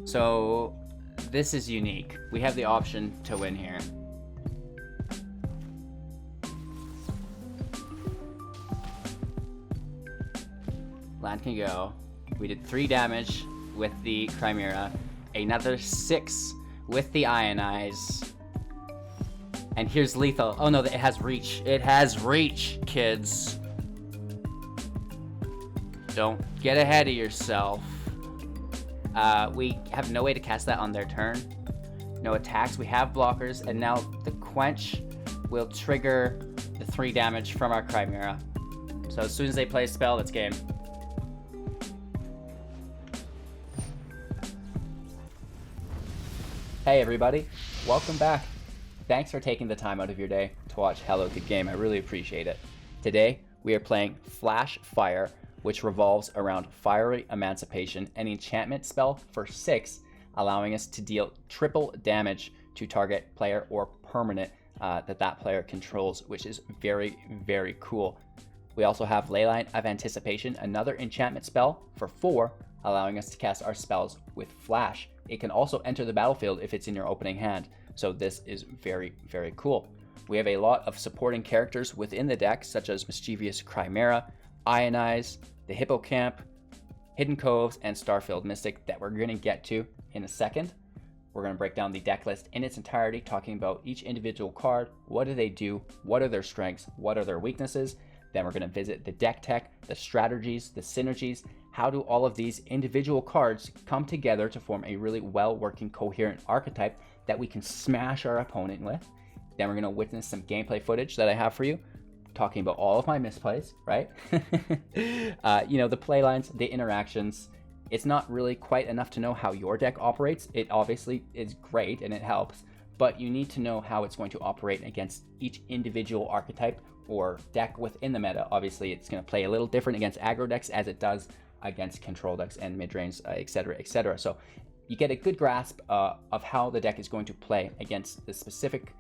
So this is unique. We have the option to win here. Land can go. We did 3 damage with the Chimera, another 6 with the Ionize. And here's lethal. Oh no, it has reach. It has reach, kids. Don't get ahead of yourself. We have no way to cast that on their turn. No attacks. We have blockers, and now the Quench will trigger the 3 damage from our Chimera. So as soon as they play a spell, that's game. Hey everybody, welcome back. Thanks for taking the time out of your day to watch Hello Good Game. I really appreciate it. Today, we are playing Flash Fire, which revolves around Fiery Emancipation, an enchantment spell for 6, allowing us to deal triple damage to target player or permanent that player controls, which is very, very cool. We also have Leyline of Anticipation, another enchantment spell for 4, allowing us to cast our spells with Flash. It can also enter the battlefield if it's in your opening hand, so this is very, very cool. We have a lot of supporting characters within the deck, such as Mischievous Chimera, Ionize, the Hippocamp, Hidden Coves, and Starfield Mystic that we're going to get to in a second. We're going to break down the deck list in its entirety, talking about each individual card, what do they do, what are their strengths, what are their weaknesses. Then we're going to visit the deck tech, the strategies, the synergies. How do all of these individual cards come together to form a really well-working, coherent archetype that we can smash our opponent with? Then we're going to witness some gameplay footage that I have for you, talking about all of my misplays, right? The play lines, the interactions. It's not really quite enough to know how your deck operates. It obviously is great and it helps, but you need to know how it's going to operate against each individual archetype or deck within the meta. Obviously, it's going to play a little different against aggro decks as it does against control decks and mid-range, etc., etc. So you get a good grasp of how the deck is going to play against the specific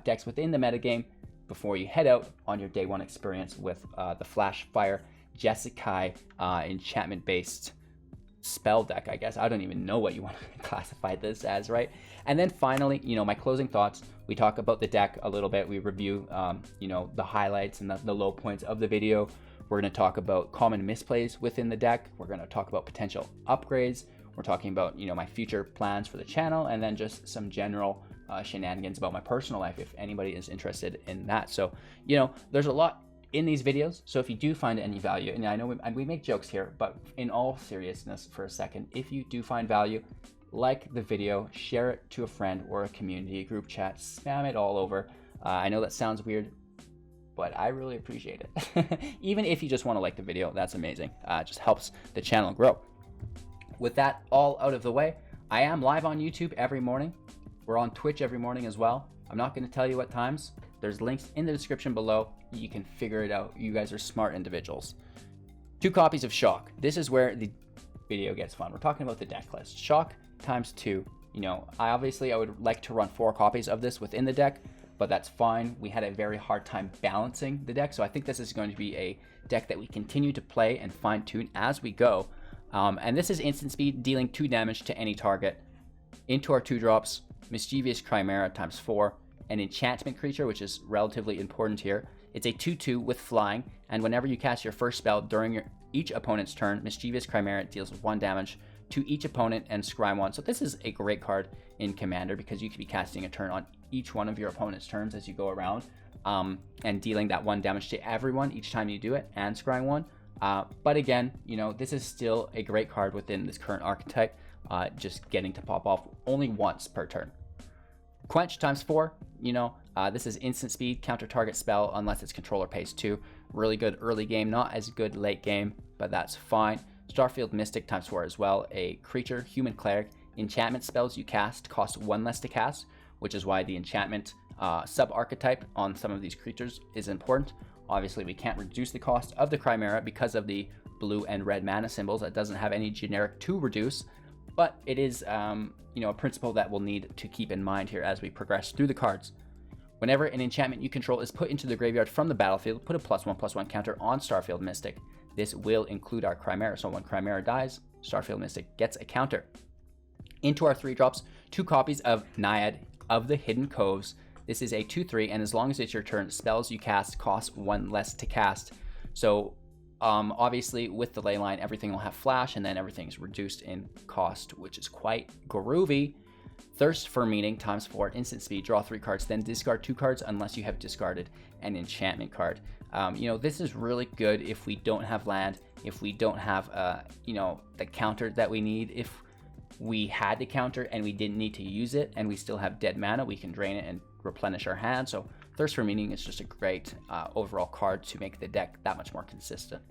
decks within the metagame before you head out on your day one experience with the Flash Fire Jeskai enchantment-based spell deck, I guess. I don't even know what you want to classify this as, right? And then finally, my closing thoughts. We talk about the deck a little bit. We review, the highlights and the low points of the video. We're going to talk about common misplays within the deck. We're going to talk about potential upgrades. We're talking about, my future plans for the channel, and then just some general shenanigans about my personal life if anybody is interested in that. So, there's a lot in these videos. So if you do find any value, and I know we make jokes here, but in all seriousness for a second, if you do find value, like the video, share it to a friend or a community, a group chat, spam it all over. I know that sounds weird, but I really appreciate it. Even if you just want to like the video, that's amazing. It just helps the channel grow. With that all out of the way, I am live on YouTube every morning. We're on Twitch every morning as well. I'm not going to tell you what times. There's links in the description below. You can figure it out. You guys are smart individuals. 2 copies of Shock. This is where the video gets fun. We're talking about the deck list. Shock times 2. I would like to run 4 copies of this within the deck, but that's fine. We had a very hard time balancing the deck, so I think this is going to be a deck that we continue to play and fine tune as we go. And this is instant speed, dealing 2 damage to any target. Into our 2 drops, Mischievous Chimera times 4, an enchantment creature, which is relatively important here. It's a 2/2 with flying, and whenever you cast your first spell during each opponent's turn, Mischievous Chimera deals 1 damage to each opponent and scry 1. So this is a great card in Commander because you could be casting a turn on each one of your opponent's turns as you go around, and dealing that 1 damage to everyone each time you do it and scrying 1. But again, this is still a great card within this current archetype, just getting to pop off only once per turn. Quench times 4, this is instant speed, counter target spell unless its controller pays 2. Really good early game, not as good late game, but that's fine. Starfield Mystic times 4 as well, a creature, human cleric. Enchantment spells you cast cost 1 less to cast, which is why the enchantment sub-archetype on some of these creatures is important. Obviously, we can't reduce the cost of the Chimera because of the blue and red mana symbols. It doesn't have any generic to reduce, but it is a principle that we'll need to keep in mind here as we progress through the cards. Whenever an enchantment you control is put into the graveyard from the battlefield, put a +1/+1 counter on Starfield Mystic. This will include our Chimera, so when Chimera dies, Starfield Mystic gets a counter. Into our 3-drops, 2 copies of Naiad of the Hidden Coves. This is a 2/3, and as long as it's your turn, spells you cast cost 1 less to cast. So obviously with the Leyline, everything will have flash, and then everything's reduced in cost, which is quite groovy. Thirst for Meaning ×4, instant speed, draw 3 cards, then discard 2 cards unless you have discarded an enchantment card. This is really good if we don't have land, if we don't have, the counter that we need. If we had to counter and we didn't need to use it and we still have dead mana, we can drain it and replenish our hand. So Thirst for Meaning is just a great overall card to make the deck that much more consistent.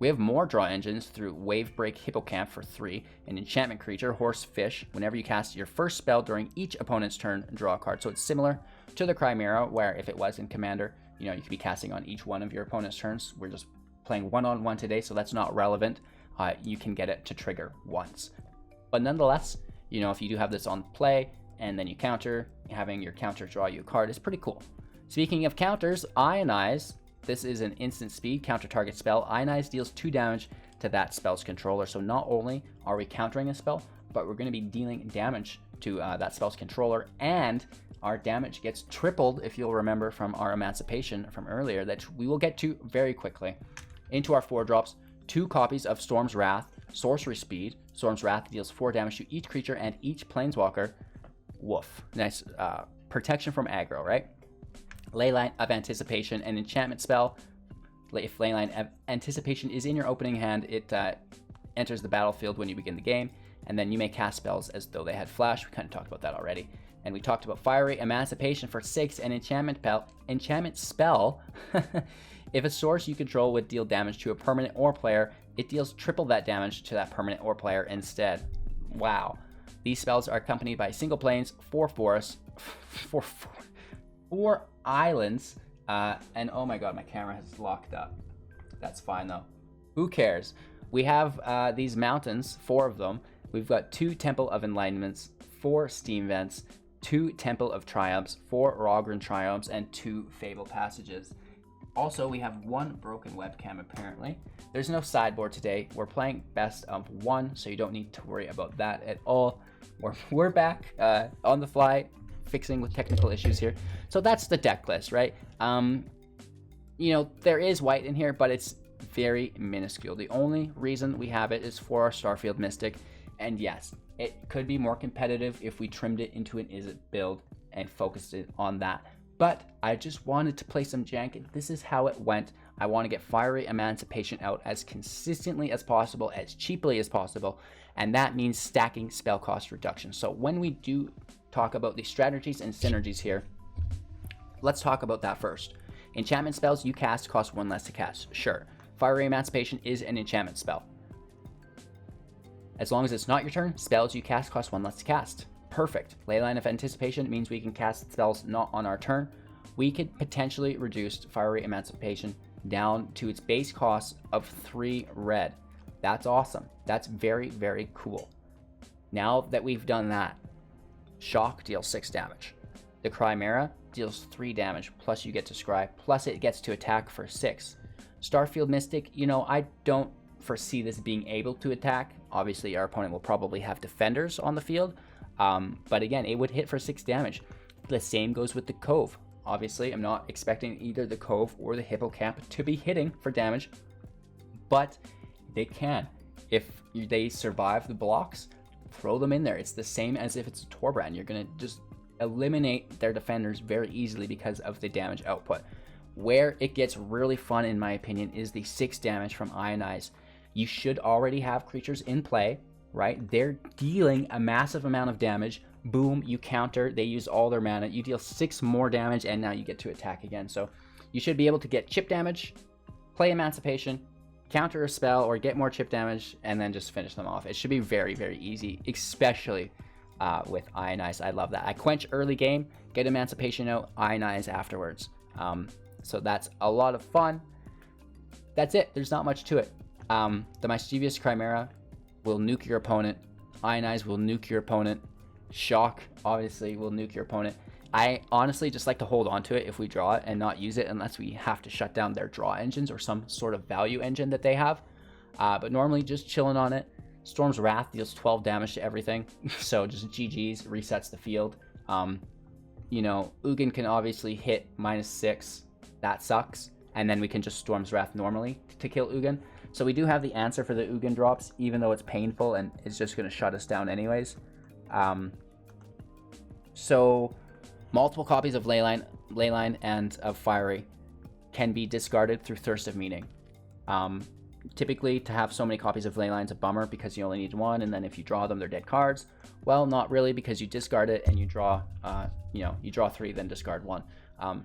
We have more draw engines through Wavebreak Hippocamp for 3, an enchantment creature, horse, fish. Whenever you cast your first spell during each opponent's turn, draw a card. So it's similar to the Chimera, where if it was in Commander, you could be casting on each one of your opponent's turns. We're just playing one-on-one today, so that's not relevant. You can get it to trigger once. But nonetheless, if you do have this on play and then you counter, having your counter draw you a card is pretty cool. Speaking of counters, Ionize. This is an instant speed counter target spell. Ionize deals 2 damage to that spell's controller. So not only are we countering a spell, but we're going to be dealing damage to that spell's controller, and our damage gets tripled, if you'll remember from our Emancipation from earlier, that we will get to very quickly. Into our 4-drops, 2 copies of Storm's Wrath, sorcery speed. Storm's Wrath deals 4 damage to each creature and each planeswalker. Woof. Nice protection from aggro, right? Leyline of Anticipation, an enchantment spell. If Leyline of Anticipation is in your opening hand, it enters the battlefield when you begin the game, and then you may cast spells as though they had flash. We kind of talked about that already. And we talked about Fiery Emancipation for 6, an enchantment spell. If a source you control would deal damage to a permanent or player, it deals triple that damage to that permanent or player instead. Wow. These spells are accompanied by single planes, 4 forests, 4 islands, and oh my god, my camera has locked up. That's fine though. Who cares? We have these mountains, 4 of them. We've got 2 Temple of Enlightenments, 4 Steam Vents, 2 Temple of Triumphs, 4 Raugrin Triomes, and 2 Fabled Passages. Also, we have 1 broken webcam apparently. There's no sideboard today. We're playing best of 1, so you don't need to worry about that at all. We're back on the fly, fixing with technical issues here. So that's the deck list, right? There is white in here, but it's very minuscule. The only reason we have it is for our Starfield Mystic. And yes, it could be more competitive if we trimmed it into an Izzet build and focused it on that. But I just wanted to play some jank, and this is how it went. I want to get Fiery Emancipation out as consistently as possible, as cheaply as possible, and that means stacking spell cost reduction. So when we do talk about the strategies and synergies here, let's talk about that first. Enchantment spells you cast cost 1 less to cast. Sure, Fiery Emancipation is an enchantment spell. As long as it's not your turn, spells you cast cost 1 less to cast. Perfect. Leyline of Anticipation means we can cast spells not on our turn. We could potentially reduce Fiery Emancipation down to its base cost of 3 red. That's awesome. That's very, very cool. Now that we've done that, Shock deals 6 damage. The Chimera deals 3 damage, plus you get to scry, plus it gets to attack for 6. Starfield Mystic, I don't foresee this being able to attack. Obviously, our opponent will probably have defenders on the field. But again, it would hit for 6 damage. The same goes with the Cove. Obviously, I'm not expecting either the Cove or the Hippocamp to be hitting for damage, but they can. If they survive the blocks, throw them in there. It's the same as if it's a Torbrand. You're going to just eliminate their defenders very easily because of the damage output. Where it gets really fun, in my opinion, is the 6 damage from Ionize. You should already have creatures in play, right? They're dealing a massive amount of damage. Boom, you counter, they use all their mana, you deal 6 more damage, and now you get to attack again. So you should be able to get chip damage, play Emancipation, counter a spell, or get more chip damage, and then just finish them off. It should be very, very easy, especially with Ionize. I love that. I Quench early game, get Emancipation out, Ionize afterwards. So that's a lot of fun. That's it. There's not much to it. The Mischievous Chimera will nuke your opponent. Ionize will nuke your opponent. Shock, obviously, will nuke your opponent. I honestly just like to hold on to it if we draw it and not use it unless we have to shut down their draw engines or some sort of value engine that they have. But normally just chilling on it. Storm's Wrath deals 12 damage to everything, so just GG's, resets the field. You know, Ugin can obviously hit -6, that sucks, and then we can just Storm's Wrath normally to kill Ugin. So we do have the answer for the Ugin drops, even though it's painful and it's just going to shut us down anyways. So multiple copies of Leyline and of Fiery can be discarded through Thirst of Meaning. Typically, to have so many copies of Leyline's a bummer because you only need one, and then if you draw them, they're dead cards. Well, not really, because you discard it and you draw, you draw 3, then discard 1.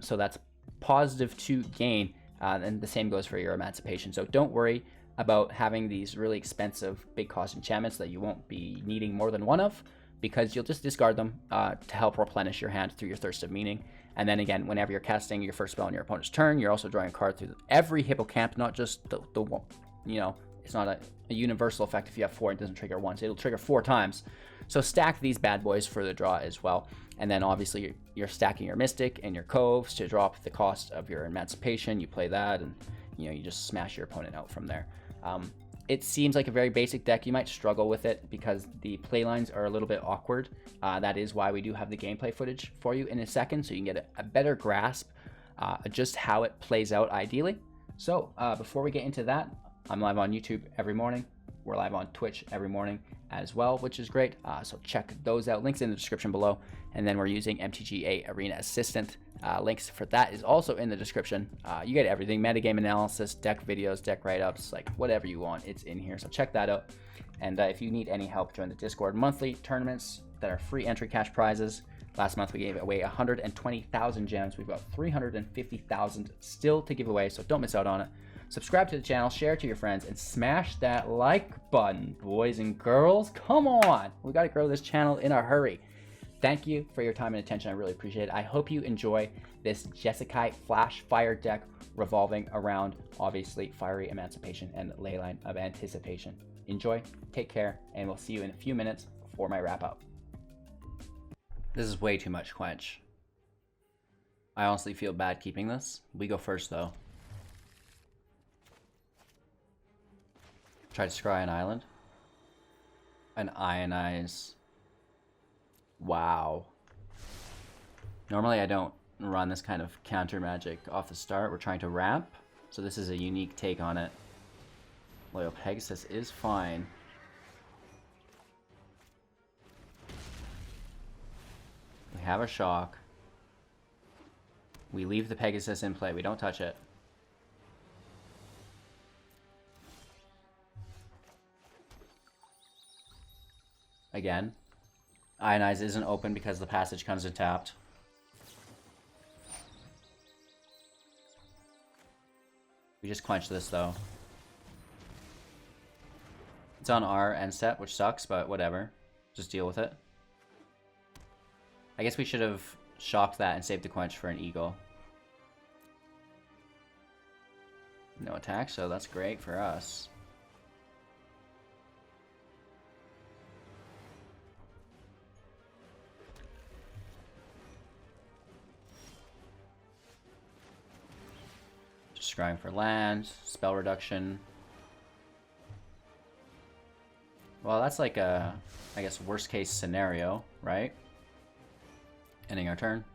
So that's +2 gain, and the same goes for your Emancipation. So don't worry about having these really expensive big cost enchantments that you won't be needing more than one of, because you'll just discard them to help replenish your hand through your Thirst of Meaning. And then again, whenever you're casting your first spell on your opponent's turn, you're also drawing a card through every Hippocamp, not just the one. You know, it's not a universal effect. If you have 4, it doesn't trigger once. It'll trigger 4 times. So stack these bad boys for the draw as well. And then obviously you're stacking your Mystic and your Coves to drop the cost of your Emancipation. You play that, and you just smash your opponent out from there. It seems like a very basic deck. You might struggle with it because the playlines are a little bit awkward. That is why we do have the gameplay footage for you in a second, so you can get a better grasp just how it plays out ideally. So before we get into that, I'm live on YouTube every morning. We're live on Twitch every morning as well, which is great. So check those out. Links in the description below. And then we're using MTG Arena Assistant. Links for that is also in the description. You get everything: metagame analysis, deck videos, deck write-ups, like whatever you want, it's in here. So check that out. And if you need any help, join the Discord. Monthly tournaments that are free entry cash prizes. Last month we gave away 120,000 gems. We've got 350,000 still to give away, so don't miss out on it. Subscribe to the channel, share it to your friends, and smash that like button, boys and girls. Come on, we got to grow this channel in a hurry. Thank you for your time and attention. I really appreciate it. I hope you enjoy this Jeskai Flash Fire deck revolving around, obviously, Fiery Emancipation and Leyline of Anticipation. Enjoy, take care, and we'll see you in a few minutes for my wrap up. This is way too much Quench. I honestly feel bad keeping this. We go first, though. Try to scry an island. An Ionize. Wow. Normally I don't run this kind of counter magic off the start. We're trying to ramp, so this is a unique take on it. Loyal Pegasus is fine. We have a shock. We leave the Pegasus in play. We don't touch it. Again, Ionize isn't open because the passage comes in tapped. We just quench this though. It's on our end step, which sucks, but whatever. Just deal with it. I guess we should have shocked that and saved the quench for an eagle. No attack, so that's great for us. Scrying for land, spell reduction. Well, that's like a, I guess, worst case scenario, right? Ending our turn.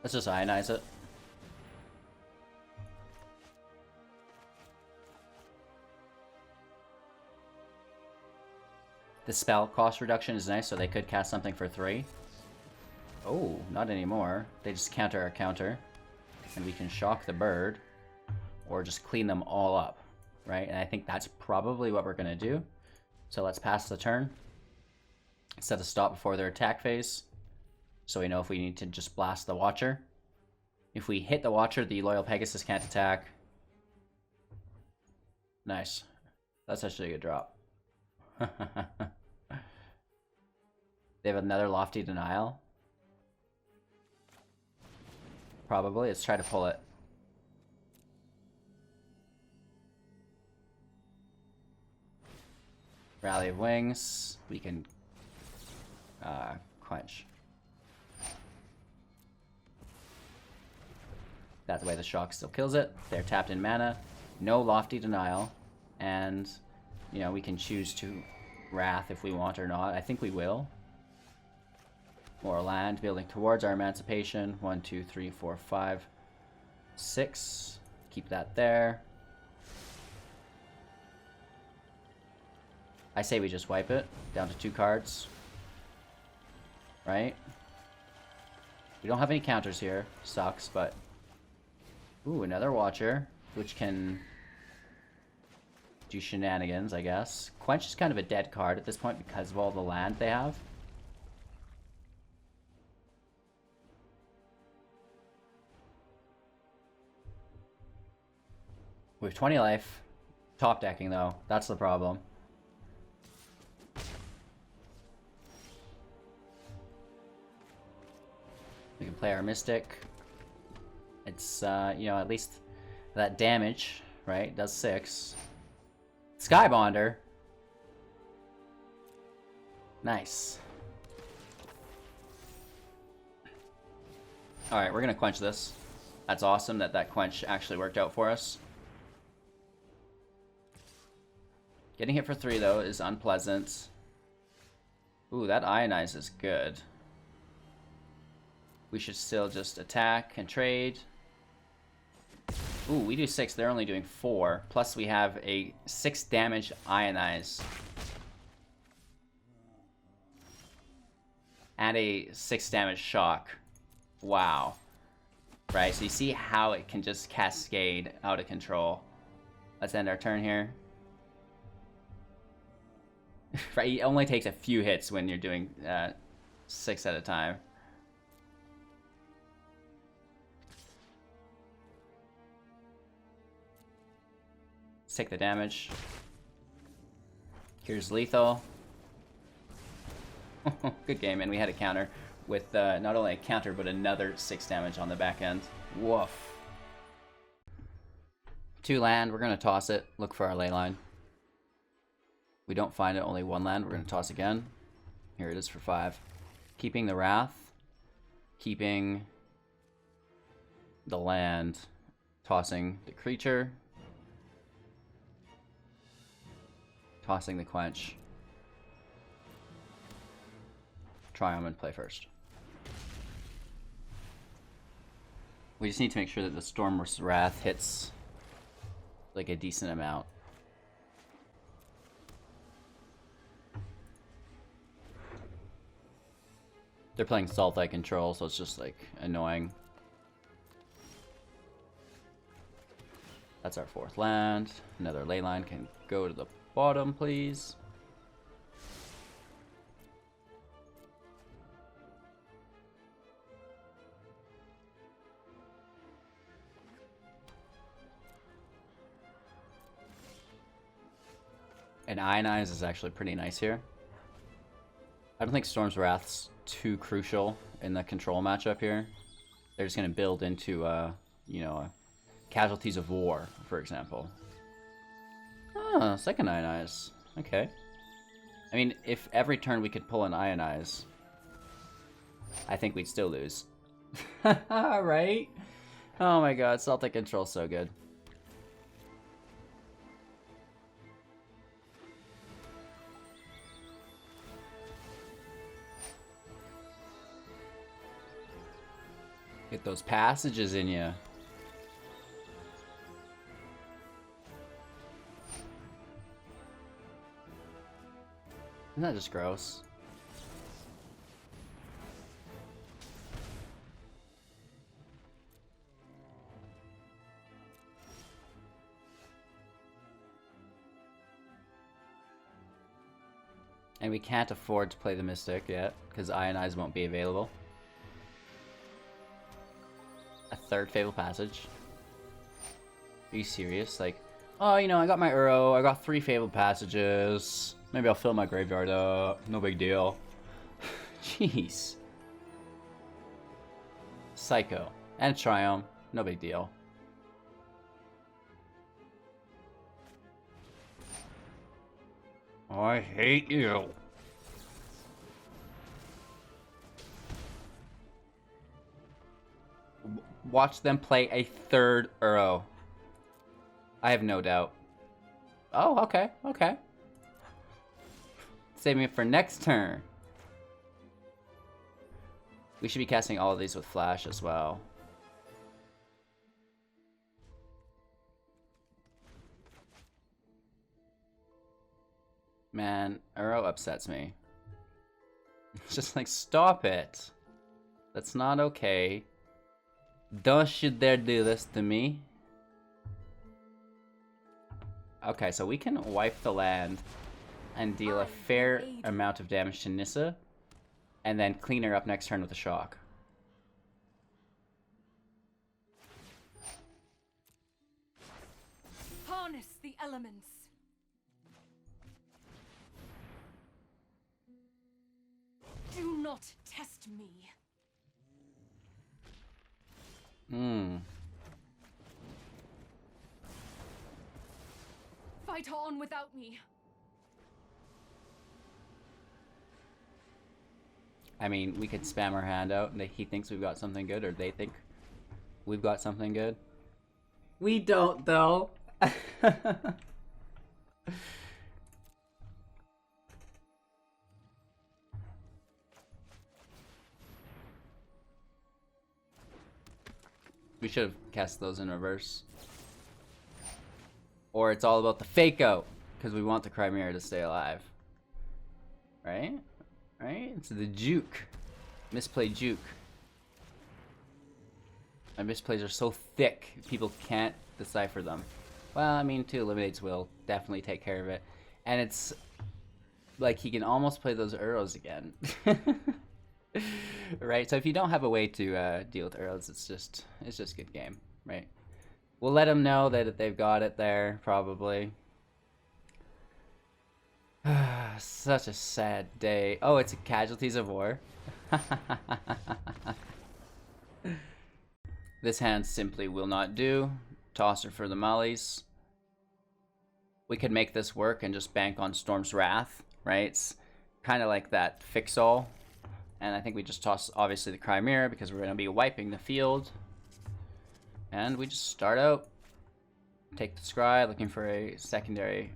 Let's just Ionize it. The spell cost reduction is nice, so they could cast something for 3. Oh, not anymore. They just counter our counter. And we can shock the bird. Or just clean them all up. Right? And I think that's probably what we're going to do. So let's pass the turn. Set a stop before their attack phase. So we know if we need to just blast the Watcher. If we hit the Watcher, the Loyal Pegasus can't attack. Nice. That's actually a good drop. They have another Lofty Denial. Probably. Let's try to pull it. Rally of Wings. We can Quench. That way the shock still kills it. They're tapped in mana. No Lofty Denial. And, you know, we can choose to Wrath if we want or not. I think we will. More land. Building towards our Emancipation. 1, 2, 3, 4, 5, 6. Keep that there. I say we just wipe it. Down to 2 cards. Right? We don't have any counters here. Sucks, but... Ooh, another Watcher, which can do shenanigans, I guess. Quench is kind of a dead card at this point because of all the land they have. We have 20 life. Top decking, though. That's the problem. We can play our Mystic. It's, you know, at least that damage, right? Does 6. Skybonder. Nice. Alright, we're gonna Quench this. That's awesome that that Quench actually worked out for us. Getting hit for 3, though, is unpleasant. Ooh, that Ionize is good. We should still just attack and trade. Ooh, we do 6. They're only doing 4. Plus we have a 6 damage Ionize. And a 6 damage shock. Wow. Right, so you see how it can just cascade out of control. Let's end our turn here. Right, it only takes a few hits when you're doing 6 at a time. Take the damage. Here's lethal. Good game, and we had a counter with not only a counter but another 6 damage on the back end. Woof. 2 land, we're gonna toss it. Look for our Leyline. We don't find it, only 1 land. We're gonna toss again. Here it is for 5. Keeping the Wrath. Keeping the land. Tossing the creature. Tossing the Quench. Triome and play first. We just need to make sure that the Storm's Wrath hits like a decent amount. They're playing Sultai control, so it's just like annoying. That's our 4th land. Another Leyline can go to the bottom, please. And Ionize is actually pretty nice here. I don't think Storm's Wrath's too crucial in the control matchup here. They're just going to build into, you know, Casualties of War, for example. Oh, second Ionize. Okay. I mean, if every turn we could pull an Ionize, I think we'd still lose. Right? Oh my god, Celtic control's so good. Get those passages in you. Isn't that just gross? And we can't afford to play the Mystic yet, because Ionize won't be available. A 3rd Fabled Passage. Are you serious? Like, oh, you know, I got my Uro, I got 3 Fabled Passages. Maybe I'll fill my graveyard up. No big deal. Jeez. Psycho. And Triome. No big deal. I hate you. Watch them play a third Uro. I have no doubt. Oh, okay, okay. Saving it for next turn. We should be casting all of these with Flash as well. Man, Uro upsets me. It's just like, stop it. That's not okay. Don't you dare do this to me. Okay, so we can wipe the land and deal a fair amount of damage to Nissa, and then clean her up next turn with a shock. Harness the elements. Do not test me. Fight on without me. I mean, we could spam our hand out and he thinks we've got something good, or they think we've got something good. We don't, though. We should have cast those in reverse. Or it's all about the fake out, because we want the Chimera to stay alive. Right? Right? It's the juke. Misplay juke. My misplays are so thick, people can't decipher them. Well, I mean, 2 eliminates will definitely take care of it. And it's like he can almost play those Uros again. Right? So if you don't have a way to deal with Uros, it's just good game, right? We'll let them know that they've got it there, probably. Such a sad day. Oh, it's Casualties of War. This hand simply will not do. Tosser for the mollies. We could make this work and just bank on Storm's Wrath, right? It's kind of like that fix-all. And I think we just toss, obviously, the Chimera because we're going to be wiping the field. And we just start out, take the Scry, looking for a secondary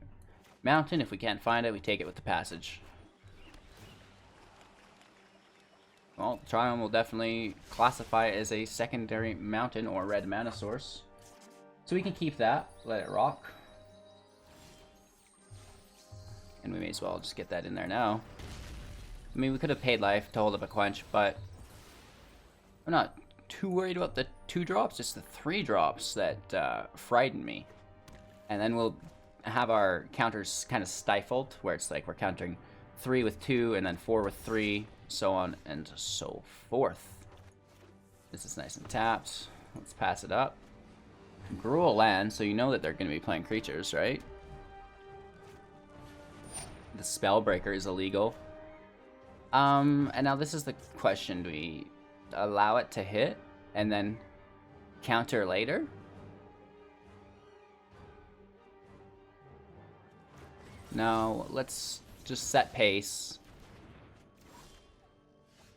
mountain. If we can't find it, we take it with the passage. Well, Triome will definitely classify it as a secondary mountain or red mana source. So we can keep that, let it rock. And we may as well just get that in there now. I mean, we could have paid life to hold up a Quench, but I'm not too worried about the 2 drops, just the 3 drops that frighten me. And then we'll have our counters kind of stifled, where it's like we're countering 3 with 2, and then 4 with 3, so on and so forth. This is nice and tapped. Let's pass it up. Gruel land, so you know that they're going to be playing creatures, right? The Spellbreaker is illegal. And now this is the question. Do we allow it to hit and then counter later? No, let's just set pace.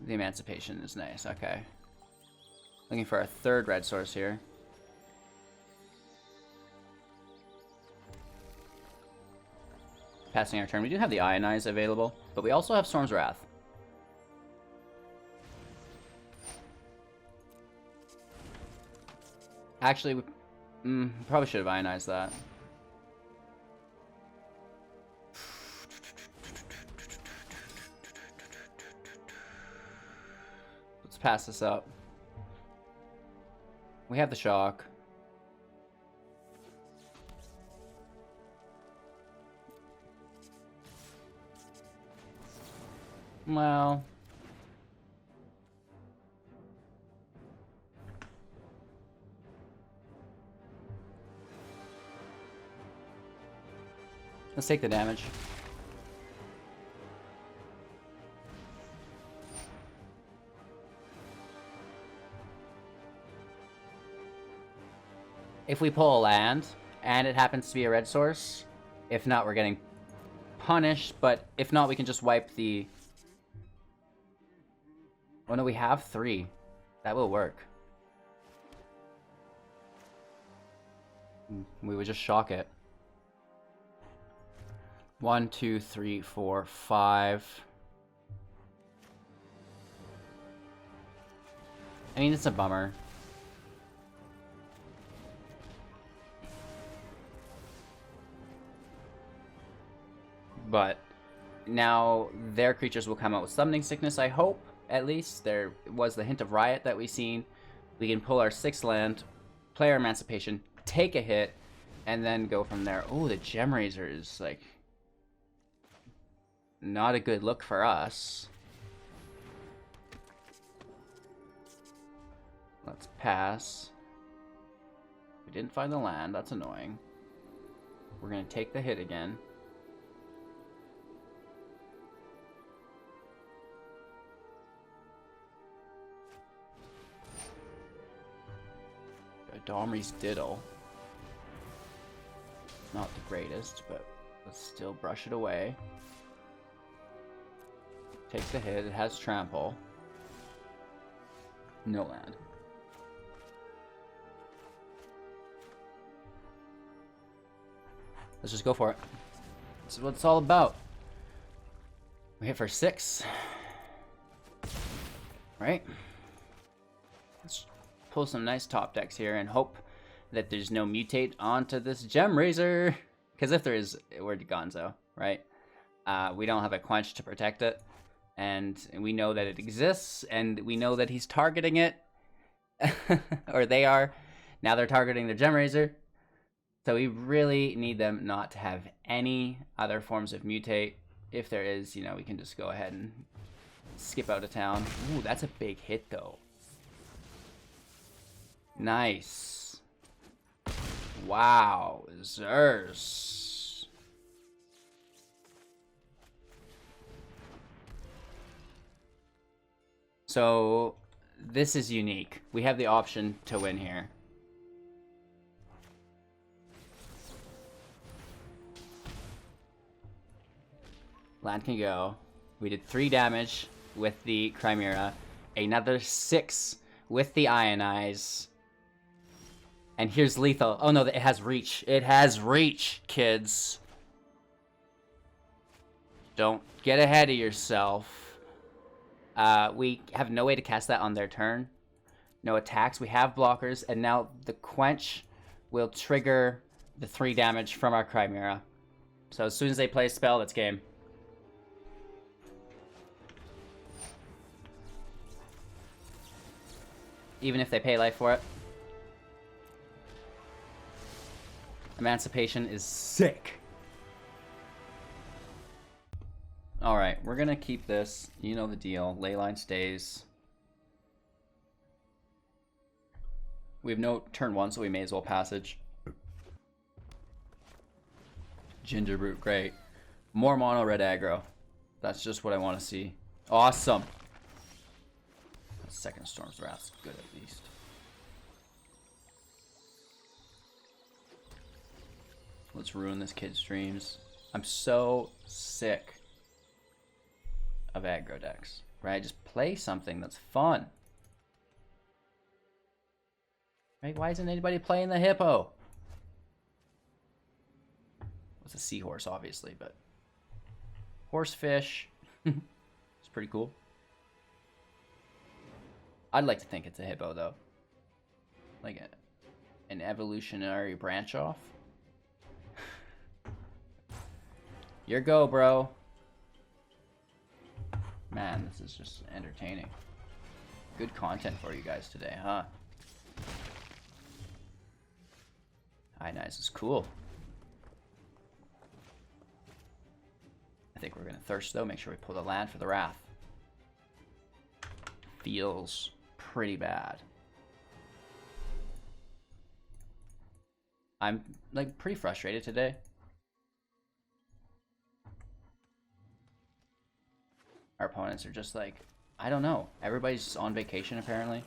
The Emancipation is nice, okay. Looking for a 3rd red source here. Passing our turn. We do have the Ionize available, but we also have Storm's Wrath. Actually, we probably should have Ionized that. Let's pass this up. We have the shock. Well, let's take the damage. If we pull a land, and it happens to be a red source, if not, we're getting punish, but if not, we can just wipe the... Oh no, we have 3. That will work. We would just shock it. 1, 2, 3, 4, 5. I mean, it's a bummer. But now their creatures will come out with Summoning Sickness, I hope, at least. There was the hint of Riot that we've seen. We can pull our 6th land, play our Emancipation, take a hit, and then go from there. Oh, the Gemrazor is, like, not a good look for us. Let's pass. We didn't find the land. That's annoying. We're going to take the hit again. Domri's Diddle. Not the greatest, but let's still brush it away. Take the hit. It has Trample. No land. Let's just go for it. This is what it's all about. We hit for 6. Right? Let's pull some nice top decks here and hope that there's no mutate onto this Gemrazor. Because if there is, we're gonzo, right? We don't have a Quench to protect it. And we know that it exists, and we know that he's targeting it. Or they are. Now they're targeting the Gemrazor. So we really need them not to have any other forms of mutate. If there is, you know, we can just go ahead and skip out of town. Ooh, that's a big hit, though. Nice. Wow. Zers. So, this is unique. We have the option to win here. Land can go. We did 3 damage with the Chimera. Another 6 with the Ionize. And here's lethal. Oh no, it has reach. It has reach, kids. Don't get ahead of yourself. We have no way to cast that on their turn. No attacks. We have blockers. And now the Quench will trigger the 3 damage from our Chimera. So as soon as they play a spell, that's game. Even if they pay life for it. Emancipation is sick. Alright, we're gonna keep this. You know the deal. Leyline stays. We have no turn 1, so we may as well passage. Gingerbrute, great. More mono red aggro. That's just what I want to see. Awesome. Second Storm's Wrath's good at least. Let's ruin this kid's dreams. I'm so sick of aggro decks, right? Just play something that's fun. Right? Why isn't anybody playing the hippo? It's a seahorse, obviously, but horsefish. It's pretty cool. I'd like to think it's a hippo, though. Like an evolutionary branch off. Your go, bro. Man, this is just entertaining. Good content for you guys today, huh? Ionize is cool. I think we're going to thirst, though. Make sure we pull the land for the Wrath. Feels pretty bad. I'm like pretty frustrated today. Our opponents are just like, I don't know. Everybody's on vacation apparently.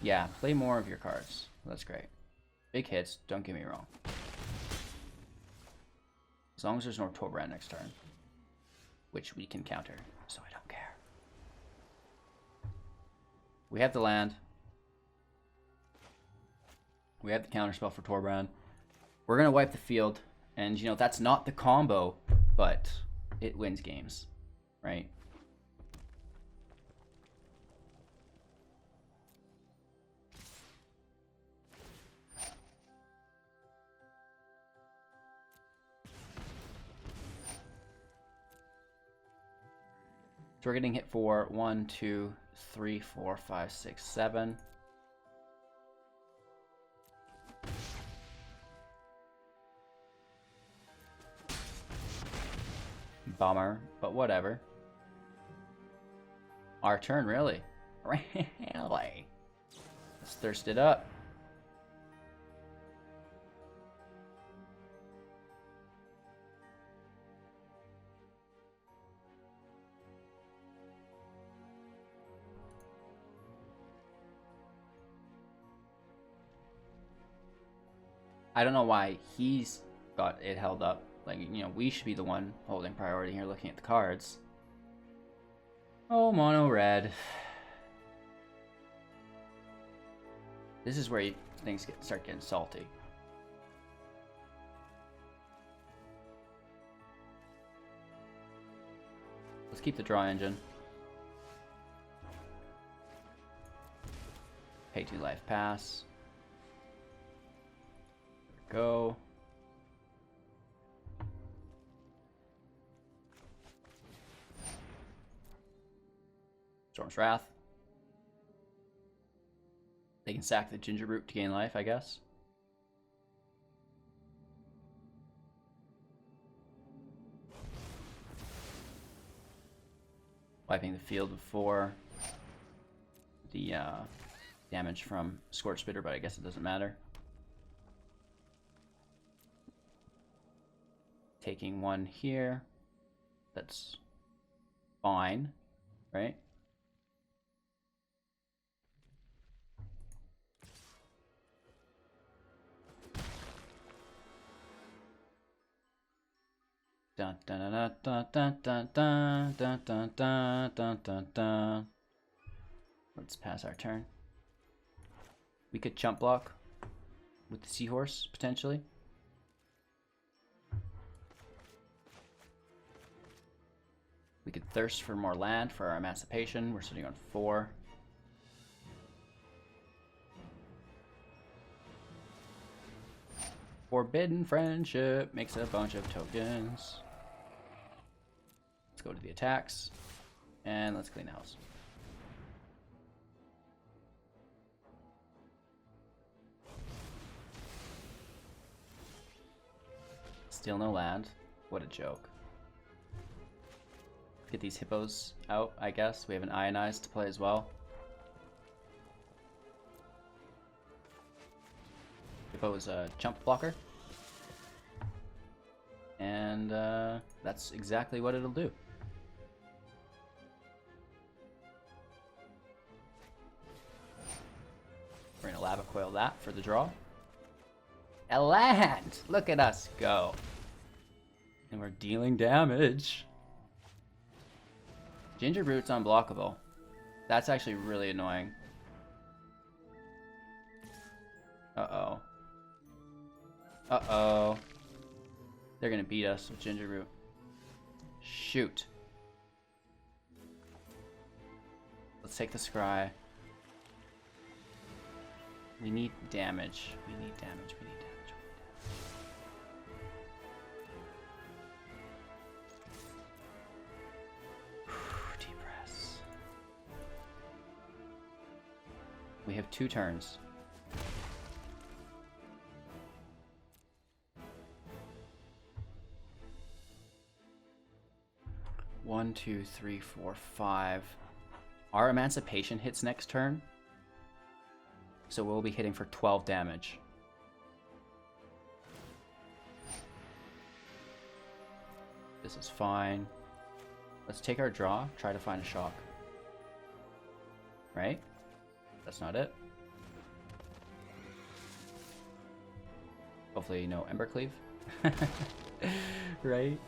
Yeah, play more of your cards. That's great. Big hits, don't get me wrong. As long as there's no Torbrand next turn. Which we can counter, so I don't care. We have the land. We have the counterspell for Torbrand. We're going to wipe the field. And, you know, that's not the combo, but it wins games, right? So we're getting hit for 1, 2, 3, 4, 5, 6, 7. Bummer, but whatever. Our turn, really? Really? Let's thirst it up. I don't know why he's got it held up. Like, you know, we should be the one holding priority here looking at the cards. Oh, mono red. This is where things start getting salty. Let's keep the draw engine. Pay 2 life pass. There we go. Storm's Wrath. They can sack the Ginger Root to gain life, I guess. Wiping the field before the damage from Scorch Spitter, but I guess it doesn't matter. Taking one here. That's fine, right? Dun dun dun dun dun dun dun dun dun dun dun dun dun. Let's pass our turn. We could chump block with the Seahorse, potentially. We could thirst for more land for our Emancipation. We're sitting on 4. Forbidden Friendship makes a bunch of tokens. Let's go to the attacks. And let's clean house. Still no land. What a joke. Get these hippos out, I guess. We have an Ionize to play as well. Hippo is a chump blocker. And that's exactly what it'll do. We're going to Lava Coil that for the draw. A land! Look at us go. And we're dealing damage. Ginger Root's unblockable. That's actually really annoying. Uh-oh. Uh-oh. They're gonna beat us with Ginger Root. Shoot. Let's take the Scry. We need damage. We need damage. We need damage. Deep breaths. We have 2 turns. One, 2, 3, 4, 5. Our Emancipation hits next turn. So we'll be hitting for 12 damage. This is fine. Let's take our draw, try to find a shock. Right? That's not it. Hopefully no Embercleave. Right?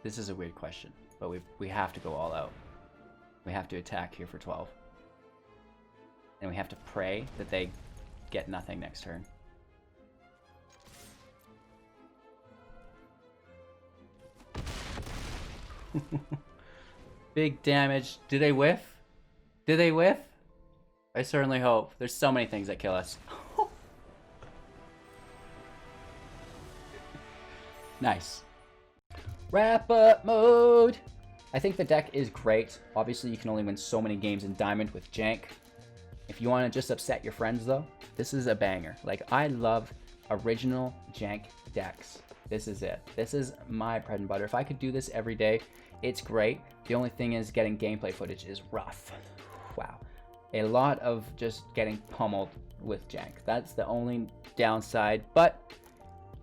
This is a weird question, but we have to go all out. We have to attack here for 12. And we have to pray that they get nothing next turn. Big damage. Do they whiff? Do they whiff? I certainly hope. There's so many things that kill us. Nice. Wrap up mode. I think the deck is great. Obviously, you can only win so many games in Diamond with Jank. If you want to just upset your friends, though, this is a banger. Like, I love original Jank decks. This is it. This is my bread and butter. If I could do this every day, it's great. The only thing is getting gameplay footage is rough. Wow. A lot of just getting pummeled with Jank. That's the only downside, but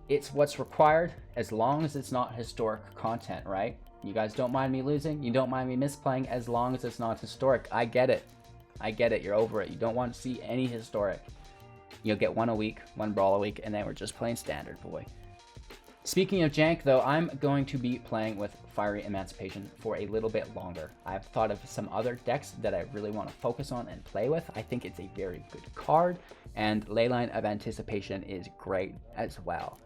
it's what's required as long as it's not historic content, right? You guys don't mind me losing. You don't mind me misplaying as long as it's not historic. I get it. I get it. You're over it. You don't want to see any historic. You'll get one a week, one brawl a week, and then we're just playing standard, boy. Speaking of Jank, though, I'm going to be playing with Fiery Emancipation for a little bit longer. I've thought of some other decks that I really want to focus on and play with. I think it's a very good card, and Leyline of Anticipation is great as well.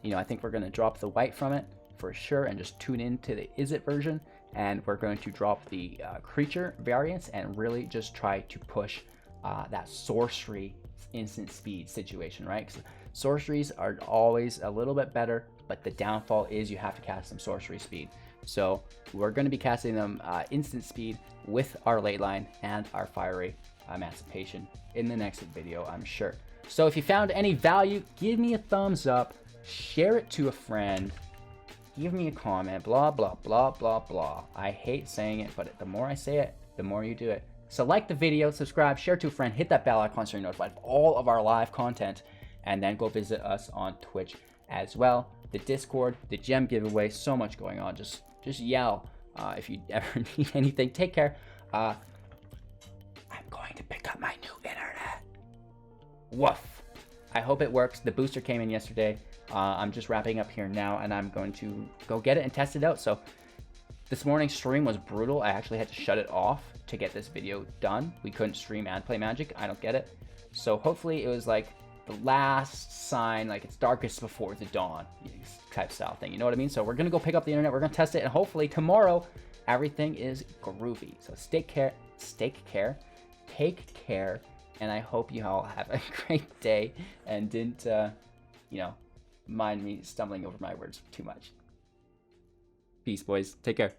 You know, I think we're going to drop the white from it for sure and just tune into the Is It version, and we're going to drop the creature variants and really just try to push that sorcery instant speed situation, right? Because sorceries are always a little bit better, but the downfall is you have to cast them sorcery speed. So we're going to be casting them instant speed with our late line and our Fiery Emancipation in the next video, I'm sure. So if you found any value, give me a thumbs up, share it to a friend, give me a comment, blah, blah, blah, blah, blah. I hate saying it, but the more I say it, the more you do it. So like the video, subscribe, share to a friend, hit that bell icon so you're notified of all of our live content, and then go visit us on Twitch as well. The Discord, the gem giveaway, so much going on. Just yell if you ever need anything. Take care. I'm going to pick up my new internet. Woof. I hope it works. The booster came in yesterday. I'm just wrapping up here now, and I'm going to go get it and test it out. So this morning's stream was brutal. I actually had to shut it off to get this video done. We couldn't stream and play Magic. I don't get it. So hopefully it was like the last sign, like it's darkest before the dawn type style thing. You know what I mean? So we're going to go pick up the internet. We're going to test it. And hopefully tomorrow everything is groovy. So take care. And I hope you all have a great day and didn't, you know, mind me stumbling over my words too much. Peace, boys. Take care.